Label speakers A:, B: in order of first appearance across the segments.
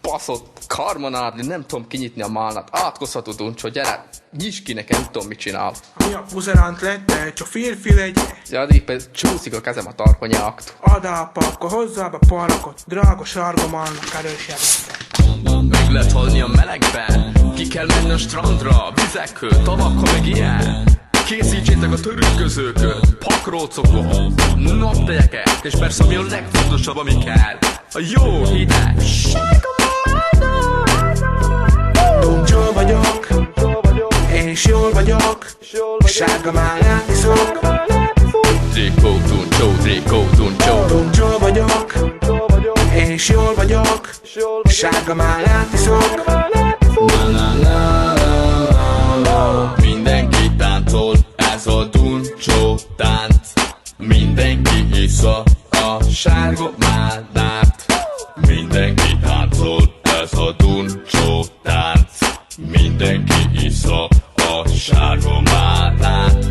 A: Baszott karmonádli, nem tudom kinyitni a málnát. Átkozható Duncsó, gyere, nyisd ki nekem, nem tudom mit csinál.
B: Mi a buzeránt lett, te csak férfi legyen.
A: Ja, addig csúszik a kezem a tarkonyáktól.
B: Add apa, akkor hozzá be parakot, drága sárga málnak erősebb.
A: Meg lehet halni a melegben, ki kell menni a strandra, vizekről, tavakkal meg ilyen. Készítsétek a törülközőköt, pakrócokot, naptejeket, és persze ami a legfontosabb, ami kell, a jó hideg
B: Duncsó vagyok, és jól vagyok, sárga málnát iszok.
A: Trikó Duncsó
B: Duncsó vagyok, és jól vagyok, sárga málnát iszok.
A: Mindenki táncol, ez a Duncsó tánc. Mindenki issza a sárga málnát. Mindenki táncol, ez a Duncsó tánc. Mindenki issza a sárga málnát.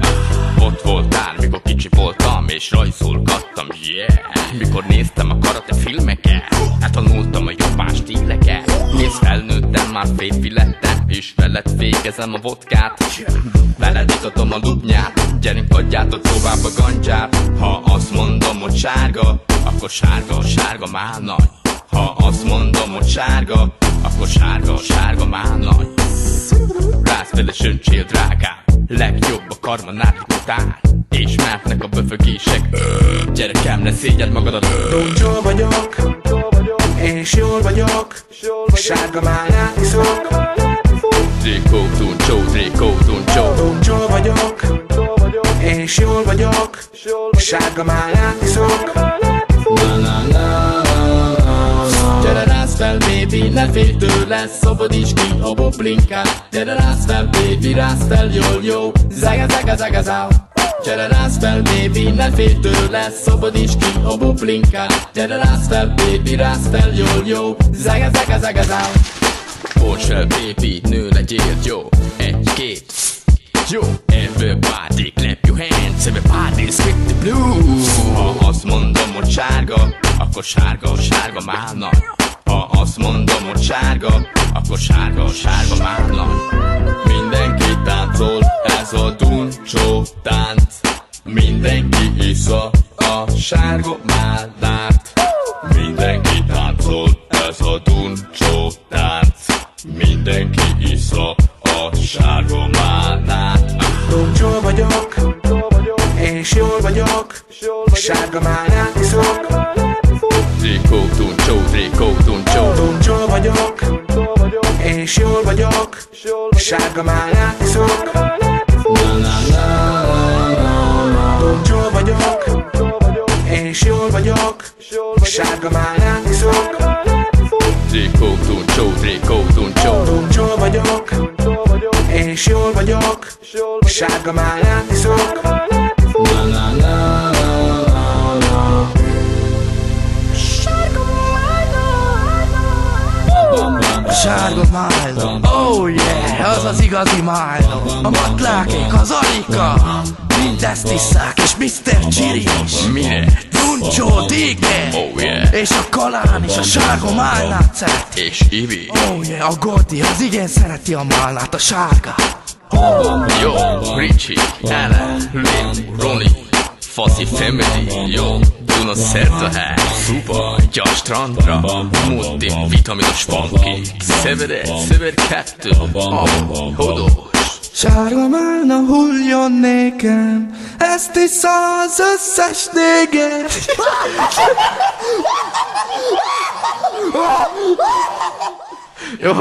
A: Ott voltál, mikor kicsi voltam, és rajzolgattam, yeah. Mikor néztem a karate filmeket, eltanultam a japán stíleket. Nézd, felnőttem, már férfi lettem, és veled végezem a vodkát. Veled itatom a lubnyát, gyerünk adjátok tovább a gandzsát. Ha azt mondom, hogy sárga, akkor sárga, sárga málnany. Ha azt mondom, hogy sárga, akkor sárga, sárga málnany. Rász vele söntsél, drágám, legjobb a karmanátlik után. És mehetnek a böfögések, gyerekem, ne szégyed magadat.
B: Duncsó vagyok, és jól vagyok, sárga málnát iszok.
A: Trikó Duncsó
B: Duncsó vagyok, és jól vagyok, sárga málnát iszok.
A: Gyere rász fel, baby, ne félj tőle, szabadíts ki a boblinkát. Gyere rász fel, baby, rász fel, jól, jó, zaga, zaga, zaga, zaga. Gyere rász fel, baby, ne félj tőle, szabadíts ki a boblinkát. Gyere rász fel, baby, rász fel, jól, jó, zaga, zaga, zaga, zaga. Forss fel, baby, nő legyél, jó, egy-két. Jó, everybody clap your hands, everybody's with the blue. Ha azt mondom, hogy sárga, akkor sárga, sárga málnany. Ha azt mondom, hogy sárga, akkor sárga, sárga málnany. Mindenki táncol, ez a Duncsó tánc. Mindenki issza a sárga málnát. Mindenki táncol, ez a Duncsó tánc. Mindenki issza a sárga málnát.
B: Duncsó vagyok, és jól vagyok, sárga málnát iszok.
A: Trikó Duncsó
B: Duncsó vagyok, és jól vagyok, sárga málnát iszok. Duncsó vagyok, és jól vagyok, sárga málnát iszok.
A: Trikó Duncsó
B: Duncsó vagyok, és jól vagyok, sárga málnát iszok.
C: Sárga májlom, oh yeah, az az igazi májlom. A matlákék, az alika, mindezt isszák, és Mr. Csiri is.
A: Mire?
C: Duncsó, Dike,
A: Oh yeah.
C: és a Kalán is a sárga málnát szereti.
A: És Ivi.
C: Oh yeah, a Gordi az igen szereti a málnát, a sárga.
A: Jó, Ricsi, Ellen, Lin, Roni, Faszi Family, jó, Duna szerte hely, szupa, gyar strandra, multivitaminos funky, Szever 2, hodós.
C: Sárga málna hulljon nékem, ezt issza az összes néger. Jó,